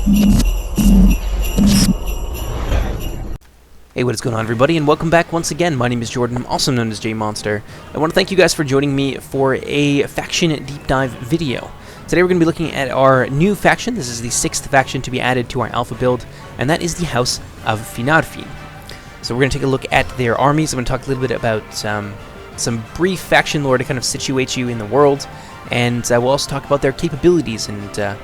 Hey, what is going on, everybody, and welcome back once again. My name is Jordan, I'm also known as JMonster. I want to thank you guys for joining me for a faction deep dive video. Today we're going to be looking at our new faction. This is the 6th faction to be added to our alpha build, and that is the House of Finarfin. So we're going to take a look at their armies. I'm going to talk a little bit about some brief faction lore to kind of situate you in the world, and we'll also talk about their capabilities and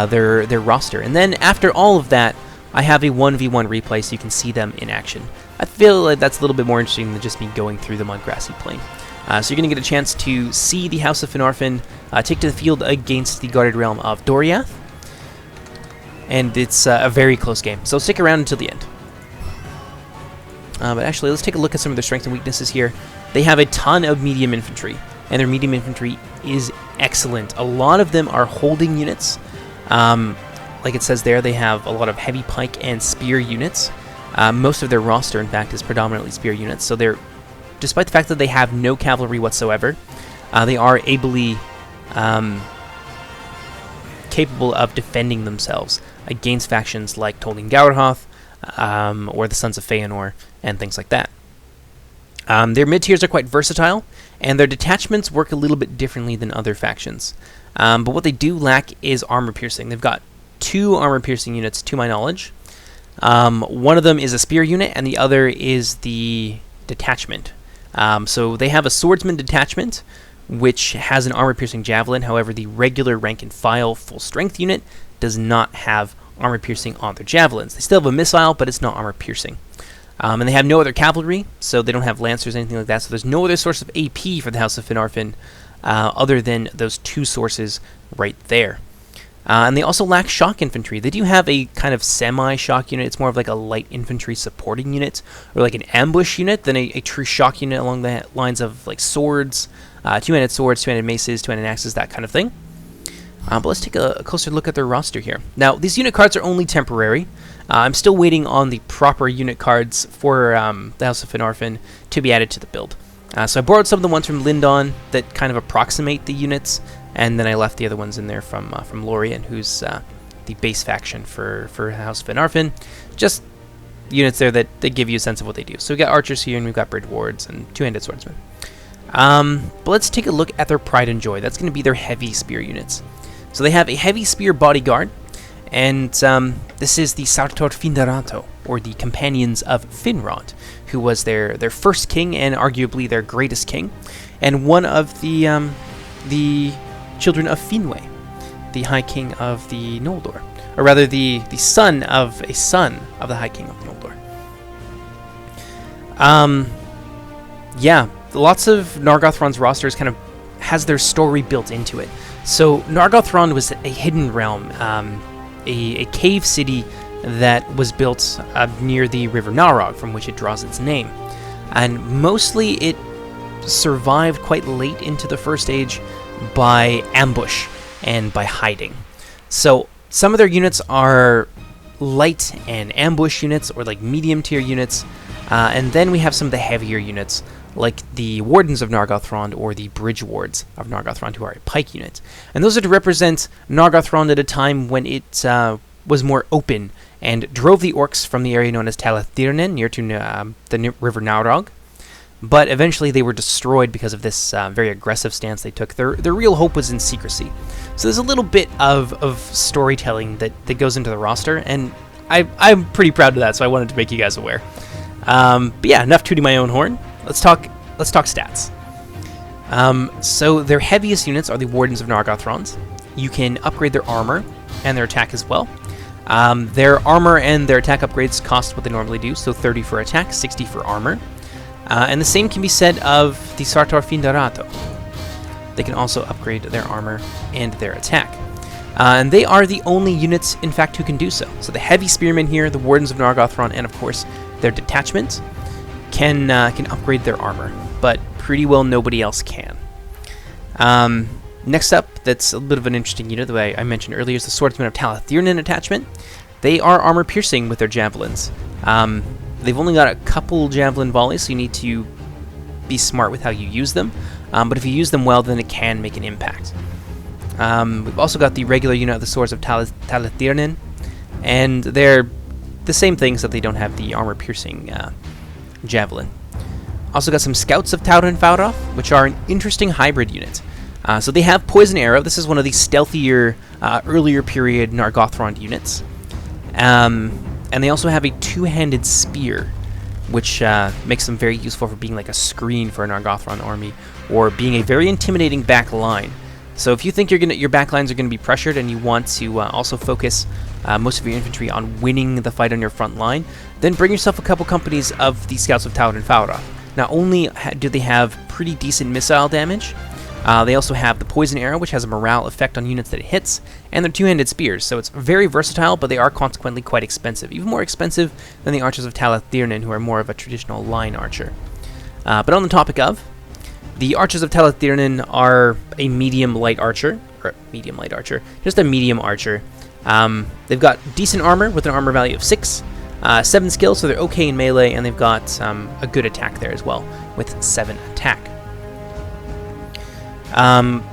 their roster. And then after all of that, I have a 1v1 replay so you can see them in action. I feel like that's a little bit more interesting than just me going through them on grassy plain. So you're going to get a chance to see the House of Finarfin take to the field against the guarded realm of Doriath. And it's a very close game, so stick around until the end. But actually, let's take a look at some of their strengths and weaknesses here. They have a ton of medium infantry, and their medium infantry is excellent. A lot of them are holding units. Like it says there, they have a lot of heavy pike and spear units. Most of their roster, in fact, is predominantly spear units. So they're, despite the fact that they have no cavalry whatsoever, they are ably capable of defending themselves against factions like Tol-in-Gaurhoth or the Sons of Feanor and things like that. Their mid-tiers are quite versatile, and their detachments work a little bit differently than other factions. But what they do lack is armor piercing. They've got 2 armor-piercing units, to my knowledge. One of them is a spear unit, and the other is the detachment. So they have a swordsman detachment, which has an armor-piercing javelin. However, the regular rank-and-file full-strength unit does not have armor-piercing on their javelins. They still have a missile, but it's not armor-piercing. And they have no other cavalry, so they don't have lancers or anything like that. So there's no other source of AP for the House of Finarfin other than those 2 sources right there. And they also lack shock infantry. They do have a kind of semi-shock unit. It's more of like a light infantry supporting unit, or like an ambush unit, than a true shock unit along the lines of like swords, 2-handed swords, 2-handed maces, 2-handed axes, that kind of thing. But let's take a closer look at their roster here. Now, these unit cards are only temporary. I'm still waiting on the proper unit cards for the House of Finarfin to be added to the build. So I borrowed some of the ones from Lindon that kind of approximate the units, and then I left the other ones in there from Lorien, who's the base faction for House of Finarfin. Just units there that give you a sense of what they do. So we've got archers here, and we've got bridge wards, and 2-handed swordsmen. But let's take a look at their pride and joy. That's going to be their heavy spear units. So they have a heavy spear bodyguard, and this is the Finarfin, or the Companions of Finrod, who was their first king and arguably their greatest king, and one of the children of Finwë, the High King of the Noldor, or rather the son of a son of the High King of Noldor. Yeah, lots of Nargothrond's rosters kind of has their story built into it. So Nargothrond was a hidden realm, a cave city that was built near the River Narog, from which it draws its name. And mostly it survived quite late into the First Age by ambush and by hiding. So some of their units are light and ambush units, or like medium tier units, and then we have some of the heavier units, like the Wardens of Nargothrond or the Bridge Wards of Nargothrond, who are a pike unit. And those are to represent Nargothrond at a time when it was more open and drove the orcs from the area known as Talathirnen, near to the River Narog. But eventually they were destroyed because of this very aggressive stance they took. Their real hope was in secrecy. So there's a little bit of storytelling that goes into the roster, and I'm pretty proud of that, so I wanted to make you guys aware. But yeah, enough tooting my own horn. Let's talk stats. So their heaviest units are the Wardens of Nargothrond. You can upgrade their armor and their attack as well. Their armor and their attack upgrades cost what they normally do, so 30 for attack, 60 for armor. And the same can be said of the Finarfin. They can also upgrade their armor and their attack. And they are the only units, in fact, who can do so. So the heavy spearmen here, the Wardens of Nargothrond, and of course their detachment can upgrade their armor, but pretty well nobody else can. Next up, that's a bit of an interesting unit, the way I mentioned earlier, is the Swordsmen of Talathirnen attachment. They are armor-piercing with their javelins. They've only got a couple javelin volleys, so you need to be smart with how you use them. But if you use them well, then it can make an impact. We've also got the regular unit of the Swords of Tol-in-Gaurhoth, and they're the same things that they don't have the armor-piercing javelin. Also got some Scouts of Tol-in-Gaurhoth, which are an interesting hybrid unit. So they have Poison Arrow. This is one of the stealthier, earlier period Nargothrond units. And they also have a two-handed spear, which makes them very useful for being like a screen for a Nargothrond army, or being a very intimidating back line. So if you think your back lines are going to be pressured and you want to also focus most of your infantry on winning the fight on your front line, then bring yourself a couple companies of the Scouts of Tol-in-Gaurhoth. Not only do they have pretty decent missile damage, they also have the Poison Arrow, which has a morale effect on units that it hits, and their two-handed spears. So it's very versatile, but they are consequently quite expensive, even more expensive than the Archers of Tol-in-Gaurhoth, who are more of a traditional line archer. But on the topic of, the Archers of Tol-in-Gaurhoth are a medium-light archer, just a medium archer. They've got decent armor with an armor value of 6, 7 skill, so they're okay in melee, and they've got a good attack there as well, with 7 attack.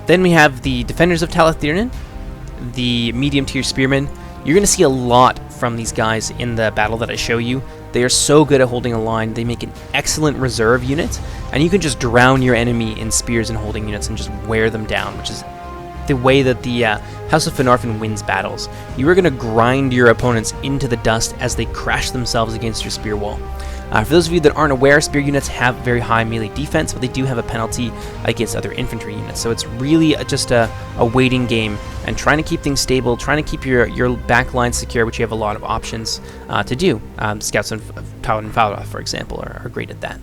Then we have the Defenders of Tol-in-Gaurhoth, the medium-tier spearmen. You're going to see a lot from these guys in the battle that I show you. They are so good at holding a line. They make an excellent reserve unit, and you can just drown your enemy in spears and holding units and just wear them down, which is the way that the House of Finarfin wins battles. You are going to grind your opponents into the dust as they crash themselves against your spear wall. For those of you that aren't aware, spear units have very high melee defense, but they do have a penalty against other infantry units. So it's really just a waiting game and trying to keep things stable, trying to keep your back line secure, which you have a lot of options to do. Scouts of Tol-in-Gaurhoth, for example, are great at that.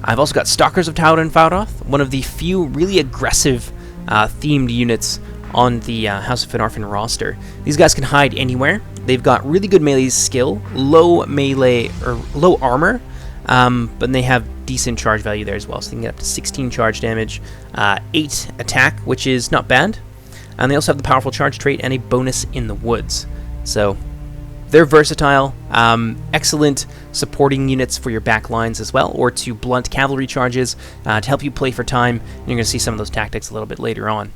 I've also got Stalkers of Tol-in-Gaurhoth, one of the few really aggressive themed units on the House of Finarfin roster. These guys can hide anywhere. They've got really good melee skill, low melee or low armor, but they have decent charge value there as well. So they can get up to 16 charge damage, 8 attack, which is not bad. And they also have the powerful charge trait and a bonus in the woods. So they're versatile, excellent supporting units for your back lines as well, or to blunt cavalry charges to help you play for time. And you're going to see some of those tactics a little bit later on.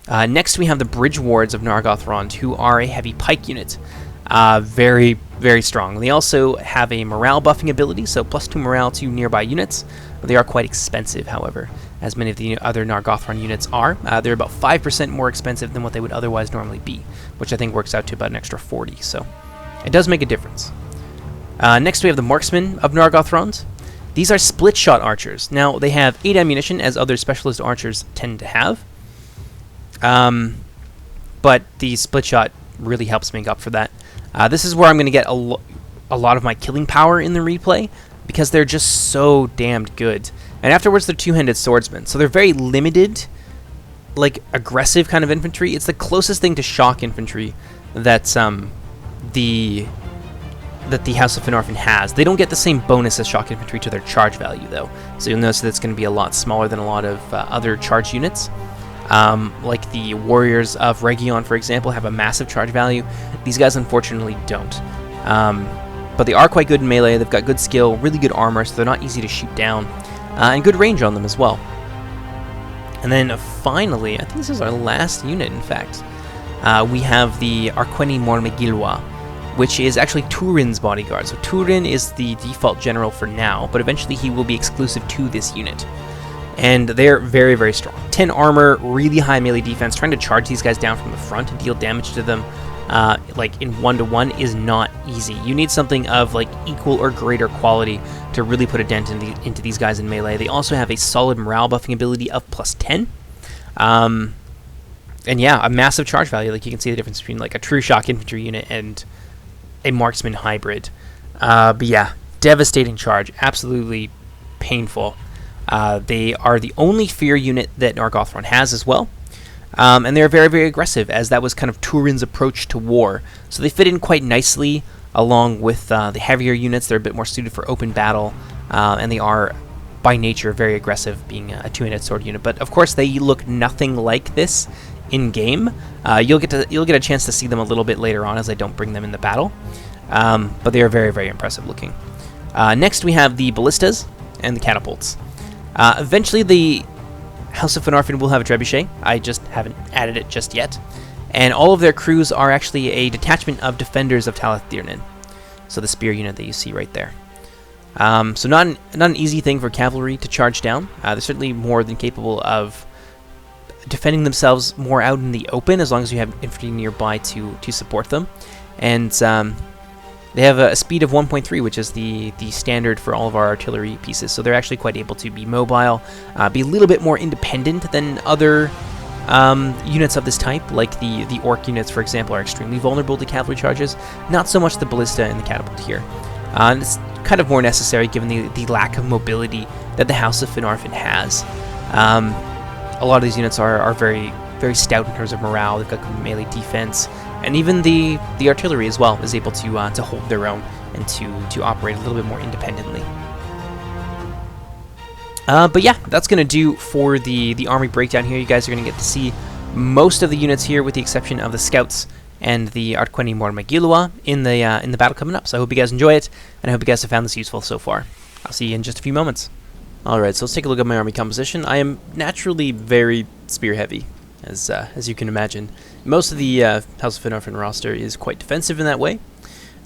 Next, we have the Bridge Wards of Nargothrond, who are a heavy pike unit. Very, very strong. They also have a morale buffing ability, so +2 morale to nearby units. They are quite expensive, however, as many of the other Nargothrond units are. They're about 5% more expensive than what they would otherwise normally be, which I think works out to about an extra 40, so it does make a difference. Next, we have the Marksmen of Nargothrond. These are split-shot archers. Now, they have 8 ammunition, as other specialist archers tend to have. But the split shot really helps make up for that. This is where I'm going to get a lot of my killing power in the replay, because they're just so damned good. And afterwards, they're two-handed swordsmen, so they're very limited, like aggressive kind of infantry. It's the closest thing to shock infantry that the House of Finarfin has. They don't get the same bonus as shock infantry to their charge value, though. So you'll notice that it's going to be a lot smaller than a lot of other charge units. Like the Warriors of Region, for example, have a massive charge value. These guys, unfortunately, don't. But they are quite good in melee. They've got good skill, really good armor, so they're not easy to shoot down. And good range on them as well. And then finally, I think this is our last unit, in fact. We have the Arqueni Mormegilwa, which is actually Turin's bodyguard. So Turin is the default general for now, but eventually he will be exclusive to this unit. And they're very, very strong. 10 armor, really high melee defense. Trying to charge these guys down from the front and deal damage to them like in 1-to-1 is not easy. You need something of like equal or greater quality to really put a dent into these guys in melee. They also have a solid morale buffing ability of +10. And yeah, a massive charge value. Like you can see the difference between like a true shock infantry unit and a marksman hybrid. But yeah, devastating charge. Absolutely painful. They are the only fear unit that Nargothrond has as well. And they're very, very aggressive, as that was kind of Turin's approach to war. So they fit in quite nicely along with the heavier units. They're a bit more suited for open battle, and they are, by nature, very aggressive, being a two-handed sword unit. But of course, they look nothing like this in game. You'll get a chance to see them a little bit later on, as I don't bring them in the battle. But they are very, very impressive looking. Next, we have the ballistas and the catapults. Eventually, the House of Finarfin will have a trebuchet. I just haven't added it just yet. And all of their crews are actually a detachment of defenders of Talath-Dyrnin. So the spear unit that you see right there. So not an easy thing for cavalry to charge down. They're certainly more than capable of defending themselves more out in the open, as long as you have infantry nearby to support them. And they have a speed of 1.3, which is the standard for all of our artillery pieces. So they're actually quite able to be mobile, be a little bit more independent than other units of this type, like the orc units, for example, are extremely vulnerable to cavalry charges. Not so much the ballista and the catapult here. And it's kind of more necessary given the lack of mobility that the House of Finarfin has. A lot of these units are very, very stout in terms of morale. They've got good melee defense, and even the artillery as well is able to hold their own and to operate a little bit more independently. But yeah, that's going to do for the army breakdown here. You guys are going to get to see most of the units here, with the exception of the scouts and the Artqueni Mormagilua in the battle coming up. So I hope you guys enjoy it, and I hope you guys have found this useful so far. I'll see you in just a few moments. Alright, so let's take a look at my army composition. I am naturally very spear heavy, as you can imagine. Most of the House of Finarfin roster is quite defensive in that way.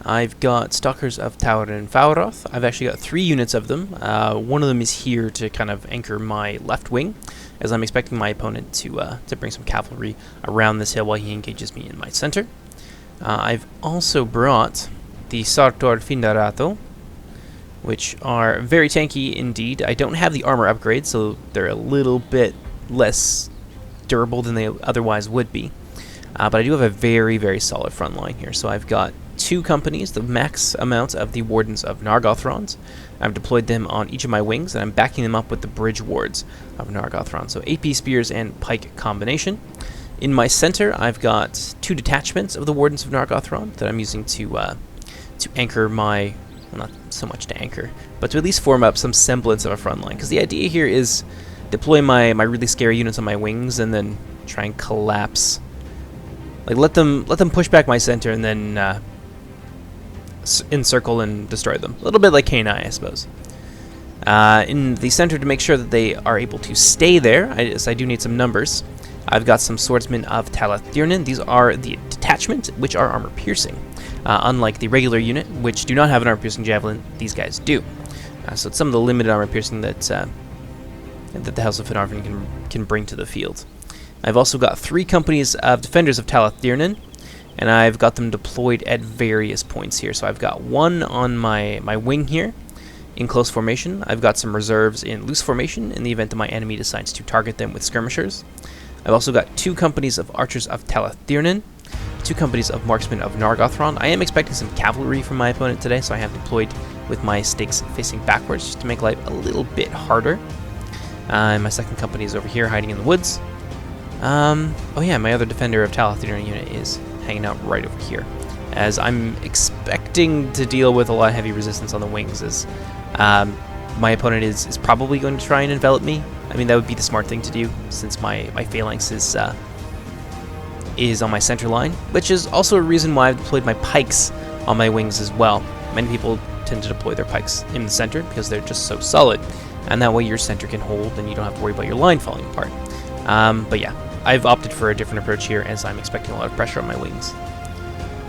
I've got Stalkers of Tol-in-Gaurhoth. I've actually got 3 units of them. One of them is here to kind of anchor my left wing, as I'm expecting my opponent to bring some cavalry around this hill while he engages me in my center. I've also brought the Sartor Findarato, which are very tanky indeed. I don't have the armor upgrade, so they're a little bit less durable than they otherwise would be. But I do have a very, very solid front line here. So I've got 2 companies, the max amount of the Wardens of Nargothrond. I've deployed them on each of my wings, and I'm backing them up with the Bridge Wards of Nargothrond. So AP Spears and Pike combination. In my center, I've got 2 detachments of the Wardens of Nargothrond that I'm using to anchor my... Well, not so much to anchor, but to at least form up some semblance of a front line. Because the idea here is deploy my really scary units on my wings and then try and collapse. Like let them push back my center and then encircle and destroy them. A little bit like K'nai, I suppose. In the center, to make sure that they are able to stay there, I do need some numbers. I've got some swordsmen of Talath-Dyrnin. These are the detachment, which are armor piercing. Unlike the regular unit, which do not have an armor piercing javelin, these guys do. So it's some of the limited armor piercing that the House of Finarfin can bring to the field. I've also got 3 companies of defenders of Talath-Dyrnin, and I've got them deployed at various points here. So I've got 1 on my wing here in close formation. I've got some reserves in loose formation in the event that my enemy decides to target them with skirmishers. I've also got 2 companies of archers of Talath-Dyrnin, 2 companies of marksmen of Nargothrond. I am expecting some cavalry from my opponent today, so I have deployed with my stakes facing backwards just to make life a little bit harder. And my second company is over here hiding in the woods. Oh yeah, my other defender of Talath-Dyrnin unit is hanging out right over here, as I'm expecting to deal with a lot of heavy resistance on the wings, as my opponent is probably going to try and envelop me. I mean, that would be the smart thing to do, since my phalanx is on my center line, which is also a reason why I've deployed my pikes on my wings as well. Many people tend to deploy their pikes in the center because they're just so solid, and that way your center can hold and you don't have to worry about your line falling apart. But yeah, I've opted for a different approach here, as I'm expecting a lot of pressure on my wings.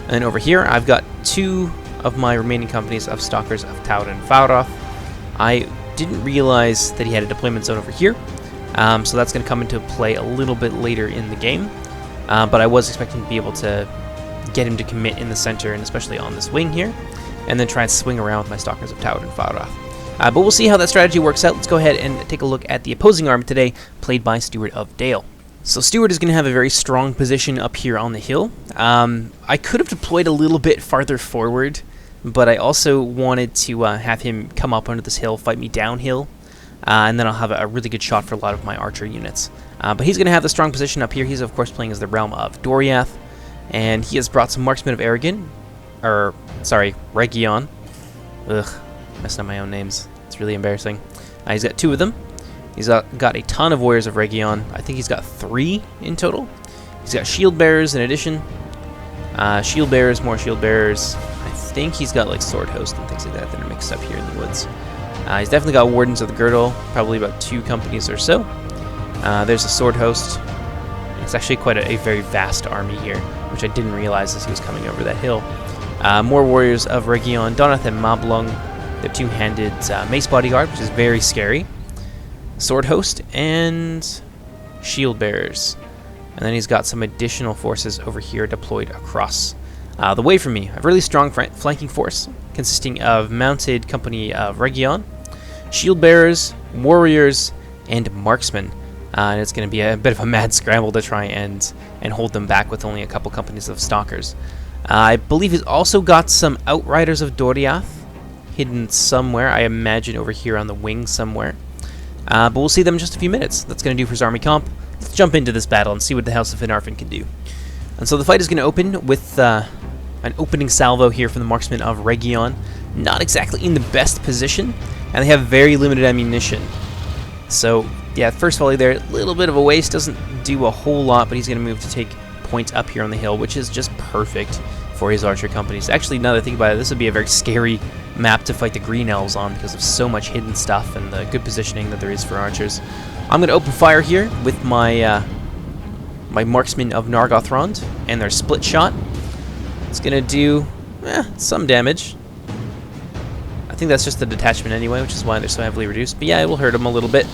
And over here, I've got 2 of my remaining companies of Stalkers of Tol-in-Gaurhoth. I didn't realize that he had a deployment zone over here, so that's going to come into play a little bit later in the game. But I was expecting to be able to get him to commit in the center, and especially on this wing here, and then try and swing around with my Stalkers of Tol-in-Gaurhoth. But we'll see how that strategy works out. Let's go ahead and take a look at the opposing army today, played by Stewart of Dale. So Stewart is going to have a very strong position up here on the hill. I could have deployed a little bit farther forward, but I also wanted to have him come up under this hill, fight me downhill, and then I'll have a really good shot for a lot of my archer units. But he's going to have the strong position up here. He's, of course, playing as the Realm of Doriath, and he has brought some Marksmen of Region. Ugh, messing up my own names. It's really embarrassing. He's got 2 of them. He's got a ton of Warriors of Region. I think he's got 3 in total. He's got Shield Bearers in addition. Shield Bearers, more Shield Bearers. I think he's got like Sword Host and things like that are mixed up here in the woods. He's definitely got Wardens of the Girdle, probably about 2 companies or so. There's a Sword Host, It's actually quite a very vast army here, which I didn't realize as he was coming over that hill. More warriors of Region, Donath and Mablung, the two-handed mace bodyguard, which is very scary. Sword host and shield bearers. And then he's got some additional forces over here deployed across the way from me. A really strong flanking force consisting of mounted company of Region, shield bearers, warriors, and marksmen. And it's going to be a bit of a mad scramble to try and hold them back with only a couple companies of stalkers. I believe he's also got some outriders of Doriath hidden somewhere. I imagine over here on the wing somewhere. But we'll see them in just a few minutes. That's going to do for his army comp. Let's jump into this battle and see what the House of Finarfin can do. And so the fight is going to open with an opening salvo here from the marksmen of Region. Not exactly in the best position, and they have very limited ammunition. So, yeah, first volley there, a little bit of a waste, doesn't do a whole lot, but he's going to move to take point up here on the hill, which is just perfect for his archer companies. Actually, now that I think about it, this would be a very scary map to fight the Green Elves on because of so much hidden stuff and the good positioning that there is for archers. I'm going to open fire here with my my marksmen of Nargothrond and their split shot. It's going to do some damage. I think that's just the detachment anyway, which is why they're so heavily reduced. But yeah, it will hurt them a little bit.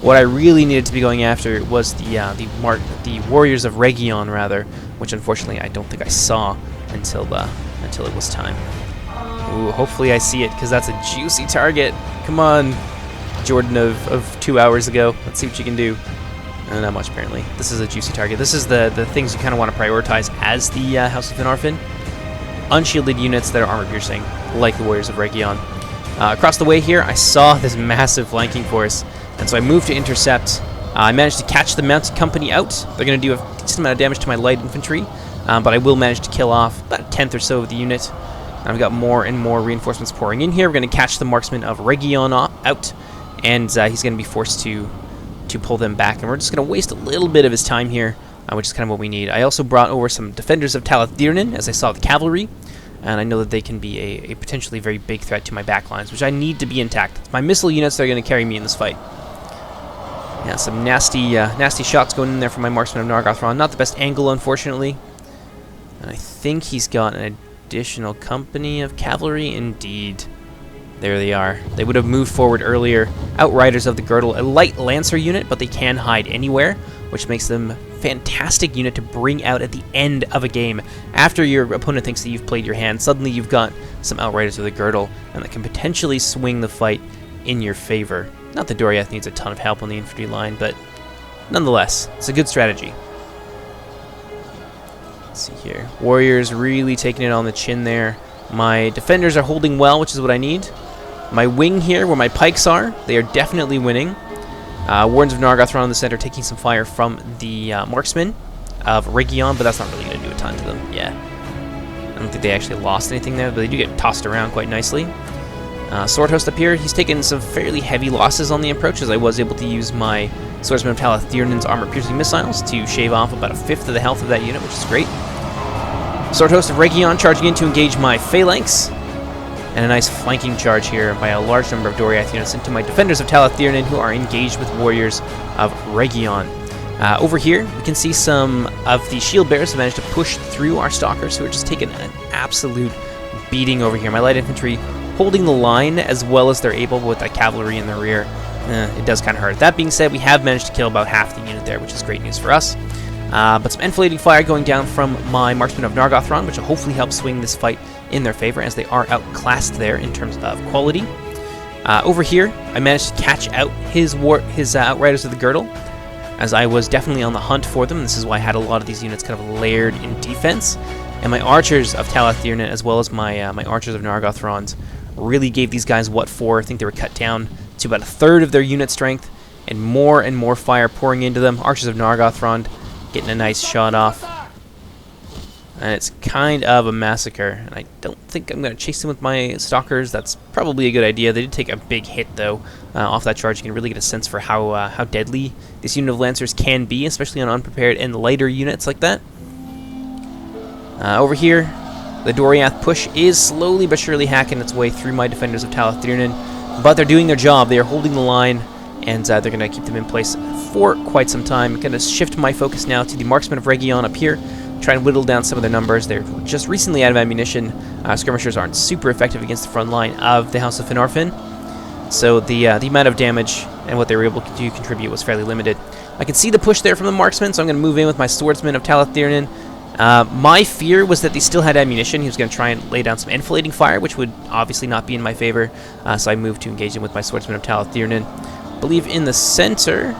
What I really needed to be going after was the warriors of Region, rather, which unfortunately I don't think I saw until it was time. Ooh, hopefully I see it, because that's a juicy target. Come on, Jordan of 2 hours ago. Let's see what you can do. Not much, apparently. This is a juicy target. This is the things you kind of want to prioritize as the House of Finarfin. Unshielded units that are armor-piercing, like the warriors of Region. Across the way here, I saw this massive flanking force, and so I moved to intercept. I managed to catch the mounted company out. They're going to do a decent amount of damage to my light infantry, but I will manage to kill off about a tenth or so of the unit. I've got more and more reinforcements pouring in here. We're going to catch the marksman of Region out, and he's going to be forced to pull them back, and we're just going to waste a little bit of his time here, which is kind of what we need. I also brought over some defenders of Talathdirnan, as I saw the cavalry, and I know that they can be a potentially very big threat to my backlines, which I need to be intact. It's my missile units that are going to carry me in this fight. Yeah, some nasty shots going in there from my marksman of Nargothrond. Not the best angle, unfortunately. And I think he's got an additional company of cavalry. Indeed. There they are. They would have moved forward earlier. Outriders of the Girdle, a light lancer unit, but they can hide anywhere, which makes them a fantastic unit to bring out at the end of a game. After your opponent thinks that you've played your hand, suddenly you've got some Outriders of the Girdle, and that can potentially swing the fight in your favor. Not that Doriath needs a ton of help on the infantry line, but nonetheless, it's a good strategy. Let's see here. Warriors really taking it on the chin there. My defenders are holding well, which is what I need. My wing here, where my pikes are, they are definitely winning. Wardens of Nargothrond in the center taking some fire from the marksmen of Region, but that's not really going to do a ton to them. Yeah. I don't think they actually lost anything there, but they do get tossed around quite nicely. Sword host up here, he's taken some fairly heavy losses on the approach, as I was able to use my Swordsman of Talathdirnan's armor-piercing missiles to shave off about a fifth of the health of that unit, which is great. Sword host of Region charging in to engage my phalanx, and a nice flanking charge here by a large number of Doriath units into my defenders of Talathdirnan, who are engaged with warriors of Region. Over here, we can see some of the shield bearers have managed to push through our stalkers, who are just taking an absolute beating over here. My light infantry holding the line as well as they're able with that cavalry in the rear. It does kind of hurt. That being said, we have managed to kill about half the unit there, which is great news for us. But some enfilading fire going down from my marksmen of Nargothrond, which will hopefully help swing this fight in their favor, as they are outclassed there in terms of quality. Over here, I managed to catch out his Outriders of the Girdle, as I was definitely on the hunt for them. This is why I had a lot of these units kind of layered in defense. And my archers of Talathdirnan, as well as my my archers of Nargothrond, really gave these guys what for. I think they were cut down to about a third of their unit strength, and more fire pouring into them. Archers of Nargothrond getting a nice shot off. And it's kind of a massacre. And I don't think I'm going to chase them with my stalkers. That's probably a good idea. They did take a big hit, though, off that charge. You can really get a sense for how deadly this unit of Lancers can be, especially on unprepared and lighter units like that. Over here, the Doriath push is slowly but surely hacking its way through my defenders of Talathdirnan, but they're doing their job. They are holding the line, and they're going to keep them in place for quite some time. I'm going to shift my focus now to the Marksmen of Region up here, try and whittle down some of their numbers. They're just recently out of ammunition. Skirmishers aren't super effective against the front line of the House of Finarfin, so the amount of damage and what they were able to contribute was fairly limited. I can see the push there from the Marksmen, so I'm going to move in with my Swordsmen of Talathirnin. My fear was that they still had ammunition. He was going to try and lay down some enfilading fire, which would obviously not be in my favor, so I moved to engage him with my Swordsmen of Talathirnin. I believe in the center,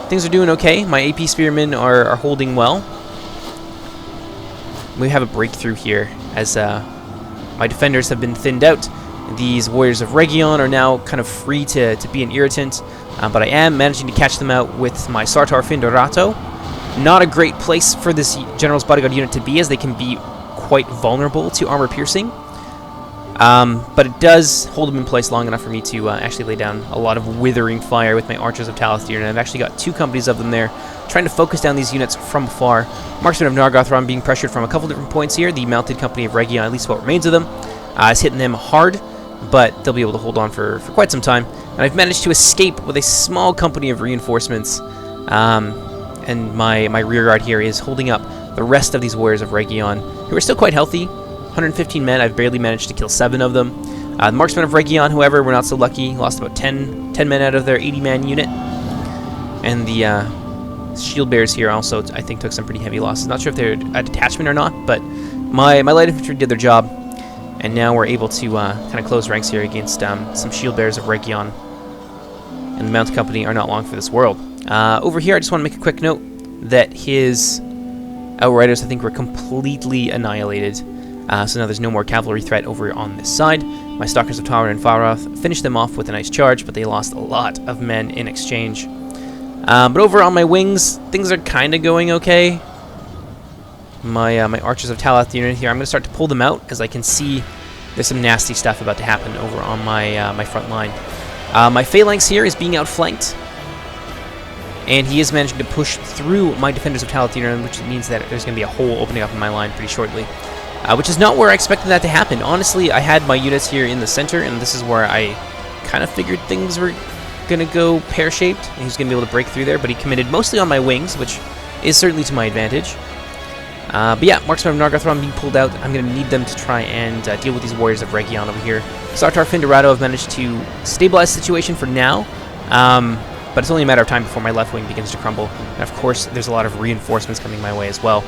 things are doing okay. My AP Spearmen are holding well. We have a breakthrough here, as my defenders have been thinned out. These Warriors of Region are now kind of free to be an irritant, but I am managing to catch them out with my Sartar Findorato. Not a great place for this General's Bodyguard unit to be, as they can be quite vulnerable to armor piercing. But it does hold them in place long enough for me to actually lay down a lot of withering fire with my Archers of Talathirnin. I've actually got 2 companies of them there, trying to focus down these units from afar. Marksmen of Nargothrond being pressured from a couple different points here. The Mounted Company of Region, at least what remains of them, is hitting them hard, but they'll be able to hold on for quite some time. And I've managed to escape with a small company of reinforcements. And my rear guard here is holding up the rest of these Warriors of Region, who are still quite healthy. 115 men, I've barely managed to kill 7 of them. The Marksmen of Region, however, were not so lucky. Lost about 10 men out of their 80-man unit. And the Shield Bearers here also, I think, took some pretty heavy losses. Not sure if they're a detachment or not, but my light infantry did their job. And now we're able to kind of close ranks here against some Shield Bearers of Region. And the Mounted Company are not long for this world. Over here, I just want to make a quick note that his Outriders, I think, were completely annihilated. So now there's no more cavalry threat over on this side. My Stalkers of Tol-in-Gaurhoth finished them off with a nice charge, but they lost a lot of men in exchange. But over on my wings, things are kind of going okay. My Archers of Talathirnin here, I'm going to start to pull them out, as I can see there's some nasty stuff about to happen over on my front line. My Phalanx here is being outflanked, and he is managing to push through my Defenders of Talathirnin, which means that there's going to be a hole opening up in my line pretty shortly. Which is not where I expected that to happen. Honestly, I had my units here in the center, and this is where I kind of figured things were going to go pear-shaped, and he was going to be able to break through there, but he committed mostly on my wings, which is certainly to my advantage. But yeah, Marksmen of Nargothrond being pulled out. I'm going to need them to try and deal with these Warriors of Region over here. Sartar Findorato have managed to stabilize the situation for now, but it's only a matter of time before my left wing begins to crumble. And of course, there's a lot of reinforcements coming my way as well.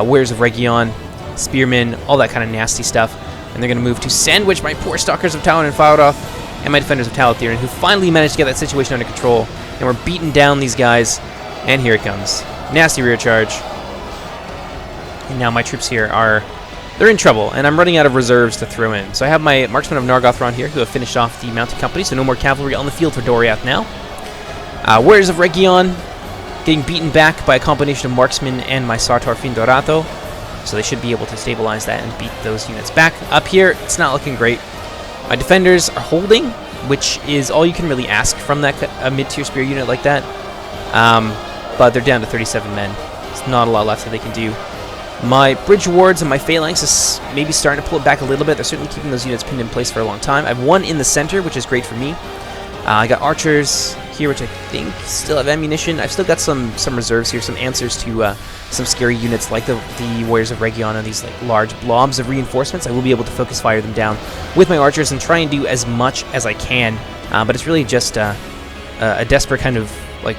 Warriors of Region, Spearmen, all that kind of nasty stuff. And they're going to move to sandwich my poor Stalkers of Tol-in-Gaurhoth and my Defenders of Talathirnin, who finally managed to get that situation under control. And we're beating down these guys. And here it comes. Nasty rear charge. And now my troops here they're in trouble, and I'm running out of reserves to throw in. So I have my Marksmen of Nargothrond here, who have finished off the Mounted Company, so no more cavalry on the field for Doriath now. Warriors of Region getting beaten back by a combination of Marksmen and my Sartar Findorato. So they should be able to stabilize that and beat those units back. Up here, it's not looking great. My defenders are holding, which is all you can really ask from a mid-tier spear unit like that. But they're down to 37 men. There's not a lot left that they can do. My bridge wards and my phalanx is maybe starting to pull it back a little bit. They're certainly keeping those units pinned in place for a long time. I have 1 in the center, which is great for me. I got archers here, which I think still have ammunition. I've still got some reserves here, some answers to some scary units like the Warriors of Region and these like large blobs of reinforcements. I will be able to focus fire them down with my archers and try and do as much as I can. But it's really just a desperate kind of like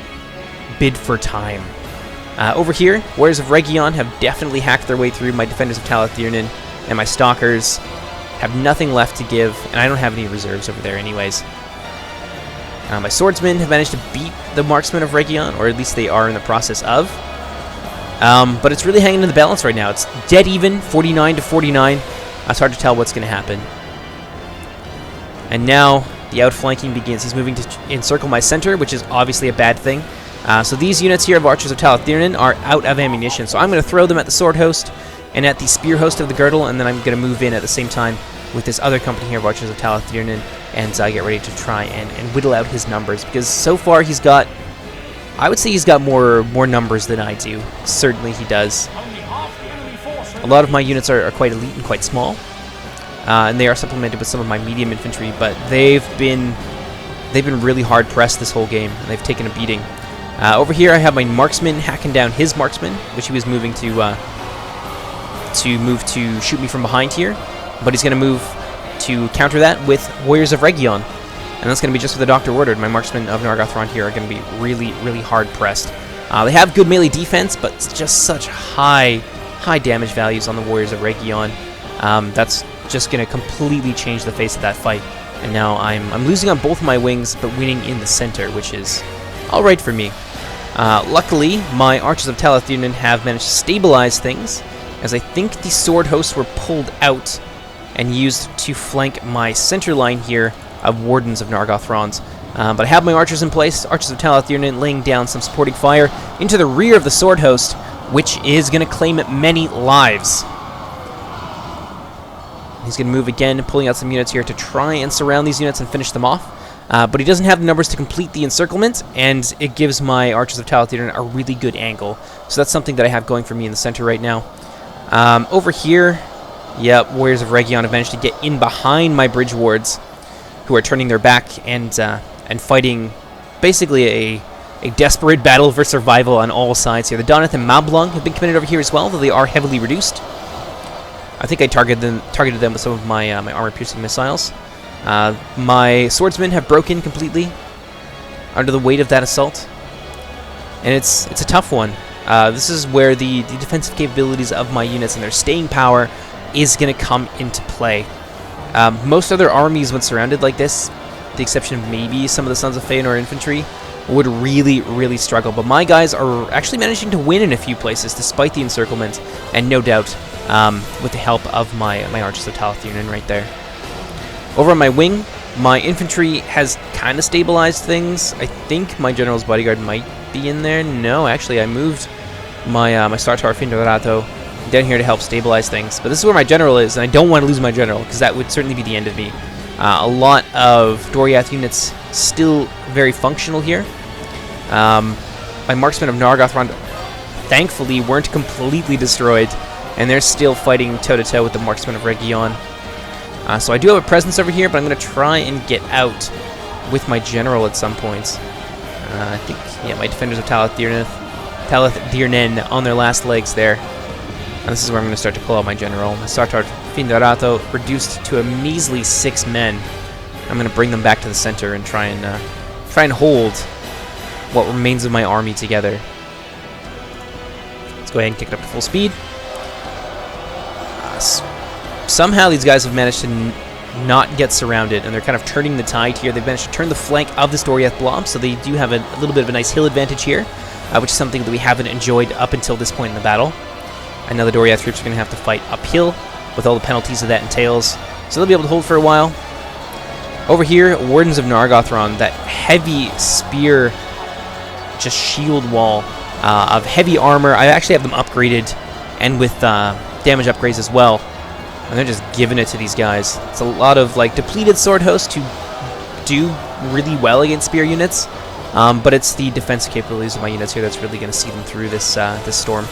bid for time. Over here, Warriors of Region have definitely hacked their way through my Defenders of Talathirnin, and my Stalkers have nothing left to give, and I don't have any reserves over there anyways. My Swordsmen have managed to beat the Marksmen of Region, or at least they are in the process of. But it's really hanging in the balance right now. It's dead even, 49 to 49. It's hard to tell what's going to happen. And now the outflanking begins. He's moving to encircle my center, which is obviously a bad thing. So these units here of Archers of Talathirnin are out of ammunition. So I'm going to throw them at the Sword Host and at the Spear Host of the Girdle, and then I'm going to move in at the same time with this other company here of Archers of Talathirnin and get ready to try and whittle out his numbers. Because so far he's got, I would say he's got more numbers than I do. Certainly he does. A lot of my units are quite elite and quite small. And they are supplemented with some of my medium infantry, but they've been they've been really hard pressed this whole game, and they've taken a beating. Over here, I have my marksman hacking down his marksman, which he was moving to shoot me from behind here. But he's going to move to counter that with Warriors of Region. And that's going to be just what the Doctor ordered. My marksmen of Nargothrond here are going to be really, really hard pressed. They have good melee defense, but it's just such high damage values on the Warriors of Region. That's just going to completely change the face of that fight. And now I'm losing on both of my wings, but winning in the center, which is alright for me. Luckily, my Archers of Talathirnin have managed to stabilize things, as I think the sword hosts were pulled out and used to flank my center line here of Wardens of Nargothrond. But I have my archers in place, Archers of Talathirnin laying down some supporting fire into the rear of the sword host, which is going to claim many lives. He's going to move again, pulling out some units here to try and surround these units and finish them off. But he doesn't have the numbers to complete the encirclement, and it gives my Archers of Talathirnin a really good angle. So that's something that I have going for me in the center right now. Over here, yep, Warriors of Region have managed to get in behind my bridge wards, who are turning their back and fighting basically a desperate battle for survival on all sides here. The Doneth and Mablung have been committed over here as well, though they are heavily reduced. I think I targeted them with some of my armor-piercing missiles. My swordsmen have broken completely under the weight of that assault, and it's a tough one. This is where the defensive capabilities of my units and their staying power is going to come into play. Most other armies, when surrounded like this, with the exception of maybe some of the Sons of Feanor infantry, would really, really struggle. But my guys are actually managing to win in a few places, despite the encirclement, and no doubt with the help of my Archers of Talathirnin right there. Over on my wing, my infantry has kind of stabilized things. I think my General's Bodyguard might be in there. No, actually, I moved my Star Tower Finarfin down here to help stabilize things. But this is where my General is, and I don't want to lose my General, because that would certainly be the end of me. A lot of Doriath units still very functional here. My Marksmen of Nargothrond, thankfully, weren't completely destroyed, and they're still fighting toe-to-toe with the Marksmen of Region. So I do have a presence over here, but I'm going to try and get out with my General at some points. I think, yeah, my Defenders of Talathirnin on their last legs there. And this is where I'm going to start to pull out my General. My Star Tower Finarfin reduced to a measly 6 men. I'm going to bring them back to the center and try and hold what remains of my army together. Let's go ahead and kick it up to full speed. Somehow these guys have managed to not get surrounded, and they're kind of turning the tide here. They've managed to turn the flank of this Doriath blob, so they do have a little bit of a nice hill advantage here, which is something that we haven't enjoyed up until this point in the battle. I know the Doriath troops are going to have to fight uphill with all the penalties that entails, so they'll be able to hold for a while. Over here, Wardens of Nargothrond, that heavy spear, just shield wall of heavy armor. I actually have them upgraded, and with damage upgrades as well. And they're just giving it to these guys. It's a lot of like depleted sword hosts who do really well against spear units, but it's the defensive capabilities of my units here that's really going to see them through this this storm.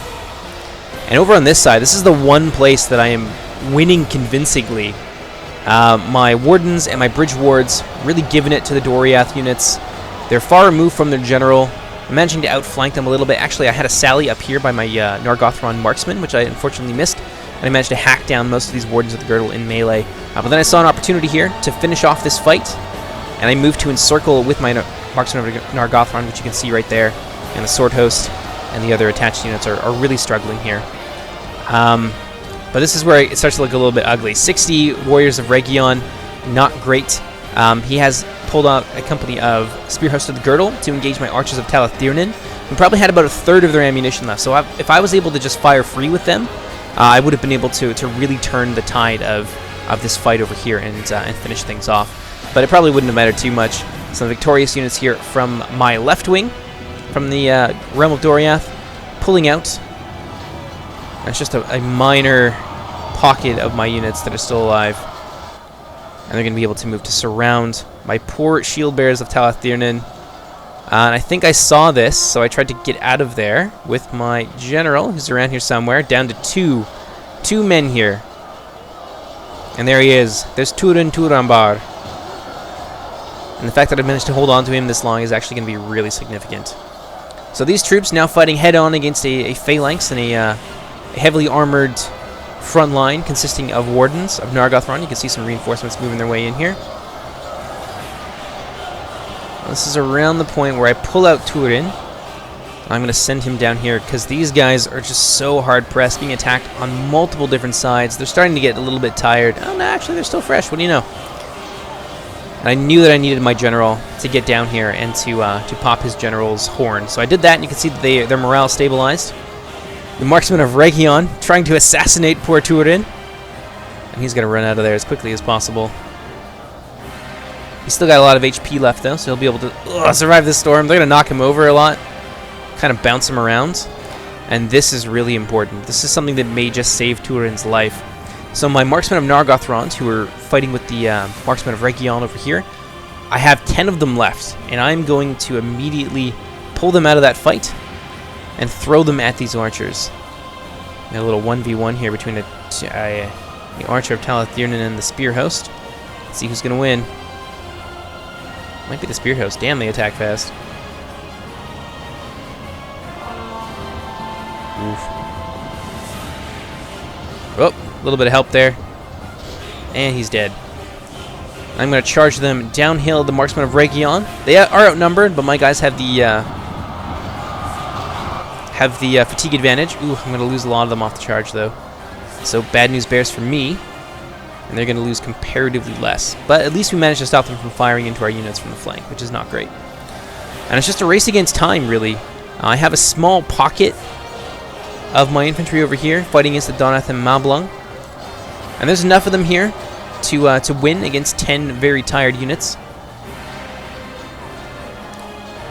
And over on this side, this is the one place that I am winning convincingly. My Wardens and my Bridge Wards really giving it to the Doriath units. They're far removed from their general. I'm managing to outflank them a little bit. Actually, I had a sally up here by my Nargothrond Marksman, which I unfortunately missed. And I managed to hack down most of these Wardens of the Girdle in melee. But then I saw an opportunity here to finish off this fight. And I moved to encircle with my Marksman of Nargothrond, which you can see right there. And the Sword Host and the other attached units are really struggling here. But this is where it starts to look a little bit ugly. 60 Warriors of Region, not great. He has pulled out a company of Spear Host of the Girdle to engage my Archers of Talathirnin. We probably had about a third of their ammunition left. So if I was able to just fire free with them, I would have been able to really turn the tide of this fight over here and finish things off. But it probably wouldn't have mattered too much. Some victorious units here from my left wing, from the Realm of Doriath, pulling out. That's just a minor pocket of my units that are still alive. And they're going to be able to move to surround my poor shield bearers of Talathirnin. And I think I saw this, so I tried to get out of there with my general, who's around here somewhere, down to two men here. And there he is. There's Turin Turambar. And the fact that I managed to hold on to him this long is actually going to be really significant. So these troops now fighting head-on against a phalanx and a heavily armored front line consisting of wardens of Nargothrond. You can see some reinforcements moving their way in here. This is around the point where I pull out Turin. I'm going to send him down here because these guys are just so hard-pressed, being attacked on multiple different sides. They're starting to get a little bit tired. Oh, no, actually, they're still fresh. What do you know? And I knew that I needed my general to get down here and to pop his general's horn. So I did that, and you can see that their morale stabilized. The marksman of Region trying to assassinate poor Turin. And he's going to run out of there as quickly as possible. He's still got a lot of HP left, though, so he'll be able to survive this storm. They're going to knock him over a lot, kind of bounce him around. And this is really important. This is something that may just save Turin's life. So my marksmen of Nargothrond, who are fighting with the marksmen of Region over here, I have 10 of them left, and I'm going to immediately pull them out of that fight and throw them at these archers. Got a little 1v1 here between the archer of Talathirnan and the spear host. Let's see who's going to win. Might be the spear host. Damn, they attack fast. Oof. Oh, a little bit of help there. And he's dead. I'm going to charge them downhill, the marksmen of Region. They are outnumbered, but my guys have the fatigue advantage. Ooh, I'm going to lose a lot of them off the charge, though. So bad news bears for me. And they're going to lose comparatively less. But at least we managed to stop them from firing into our units from the flank, which is not great. And it's just a race against time, really. I have a small pocket of my infantry over here fighting against the Donath and Mablung. And there's enough of them here to win against 10 very tired units.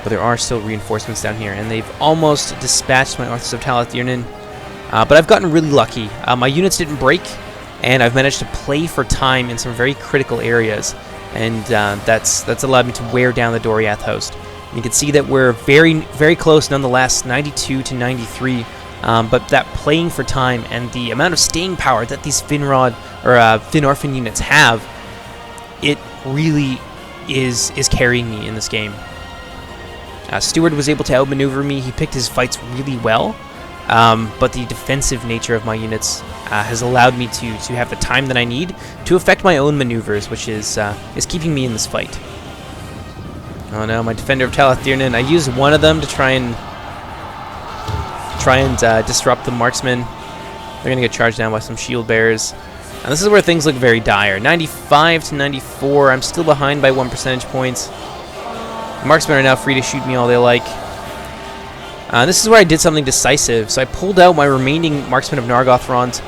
But there are still reinforcements down here, and they've almost dispatched my Arthurs of Talathirnan. But I've gotten really lucky. My units didn't break, and I've managed to play for time in some very critical areas, and that's allowed me to wear down the Doriath host. And you can see that we're very, very close nonetheless, 92 to 93. But that playing for time and the amount of staying power that these Finarfin units have, it really is carrying me in this game. Steward was able to outmaneuver me. He picked his fights really well, but the defensive nature of my units has allowed me to have the time that I need to affect my own maneuvers, which is keeping me in this fight. Oh no, my Defender of Talathirnan. I used one of them to try and disrupt the marksmen. They're going to get charged down by some shield bearers. And this is where things look very dire. 95 to 94. I'm still behind by 1 percentage points. The marksmen are now free to shoot me all they like. This is where I did something decisive. So I pulled out my remaining marksmen of Nargothrond.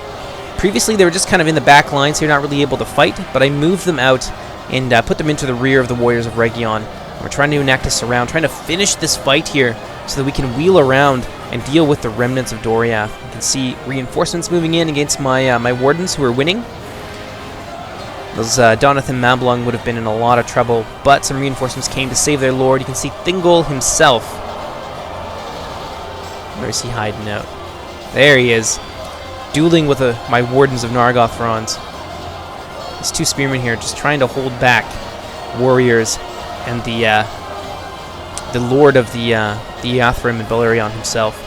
Previously, they were just kind of in the back line, so you're not really able to fight. But I moved them out and put them into the rear of the warriors of Region. We're trying to enact a surround, trying to finish this fight here so that we can wheel around and deal with the remnants of Doriath. You can see reinforcements moving in against my my wardens who are winning. Those Donath and Mablung would have been in a lot of trouble, but some reinforcements came to save their lord. You can see Thingol himself. Where is he hiding out? There he is, dueling with my wardens of Nargothrond. There's 2 spearmen here just trying to hold back warriors and the lord of the Yathrim and Belerion himself.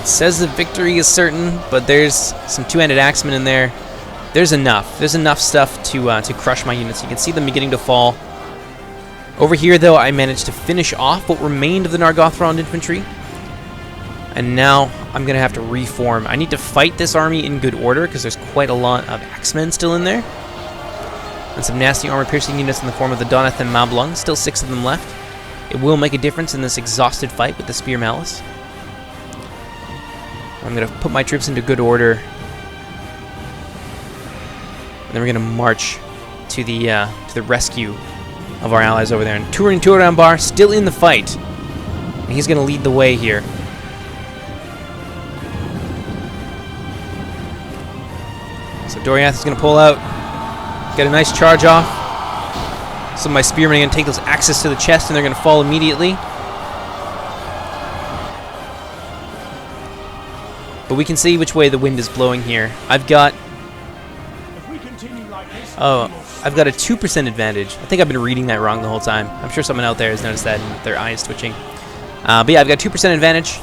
It says that victory is certain, but there's some 2-handed axemen in there. There's enough. There's enough stuff to crush my units. You can see them beginning to fall. Over here, though, I managed to finish off what remained of the Nargothrond infantry. And now I'm going to have to reform. I need to fight this army in good order because there's quite a lot of axemen still in there. And some nasty armor-piercing units in the form of the Donath and Mablung. Still 6 of them left. It will make a difference in this exhausted fight with the Spear Malice. I'm going to put my troops into good order. And then we're going to march to the rescue of our allies over there. And Turin-Turambar still in the fight. And he's going to lead the way here. So Doriath is going to pull out. Get a nice charge off. Some of my spearmen are going to take those axes to the chest and they're going to fall immediately. But we can see which way the wind is blowing here. I've got Oh, I've got a 2% advantage. I think I've been reading that wrong the whole time. I'm sure someone out there has noticed that and their eyes twitching. But yeah, I've got 2% advantage.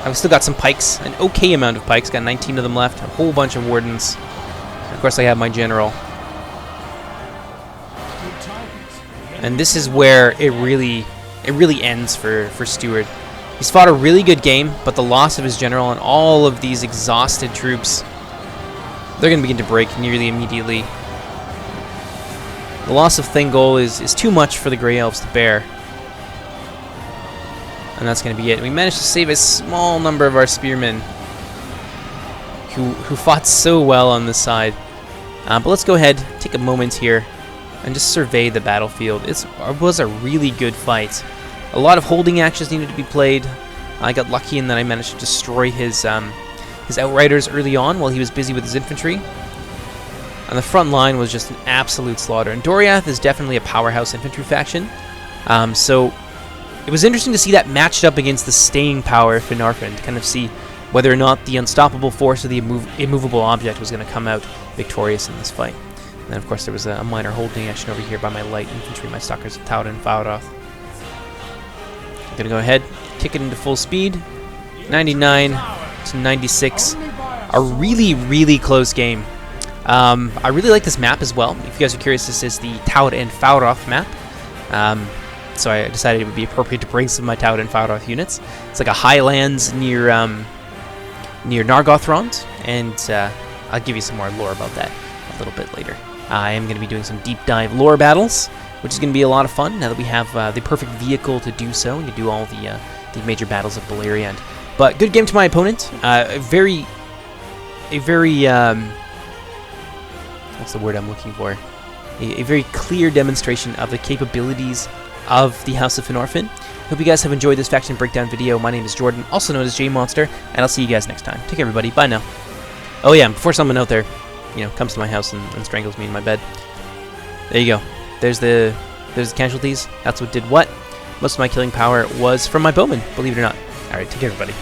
I've still got some pikes, an okay amount of pikes. Got 19 of them left, a whole bunch of wardens. And of course, I have my general. And this is where it really ends for Stewart. He's fought a really good game, but the loss of his general and all of these exhausted troops, they're going to begin to break nearly immediately. The loss of Thingol is too much for the Grey Elves to bear. And that's going to be it. We managed to save a small number of our spearmen who fought so well on this side. But let's go ahead, take a moment here, and just survey the battlefield. It was a really good fight. A lot of holding actions needed to be played. I got lucky in that I managed to destroy his outriders early on while he was busy with his infantry. And the front line was just an absolute slaughter. And Doriath is definitely a powerhouse infantry faction. So it was interesting to see that matched up against the staying power of Finarfin, to kind of see whether or not the unstoppable force of the immovable object was going to come out victorious in this fight. And then, of course, there was a minor holding action over here by my light infantry, my stalkers of Tol-in-Gaurhoth. I'm going to go ahead, kick it into full speed. 99 to 96. A really, really close game. I really like this map as well. If you guys are curious, this is the Tol-in-Gaurhoth map. So I decided it would be appropriate to bring some of my Tol-in-Gaurhoth units. It's like a highlands near Nargothrond, and I'll give you some more lore about that a little bit later. I am going to be doing some deep dive lore battles, which is going to be a lot of fun now that we have the perfect vehicle to do so and to do all the major battles of Beleriand. But good game to my opponent. A very what's the word I'm looking for? A very clear demonstration of the capabilities of the House of Finarfin. Hope you guys have enjoyed this faction breakdown video. My name is Jordan, also known as JMonster, and I'll see you guys next time. Take care, everybody. Bye now. Oh yeah, before someone out there, comes to my house and strangles me in my bed. There you go. There's the casualties. That's what did what. Most of my killing power was from my bowmen, believe it or not. Alright, take care, everybody.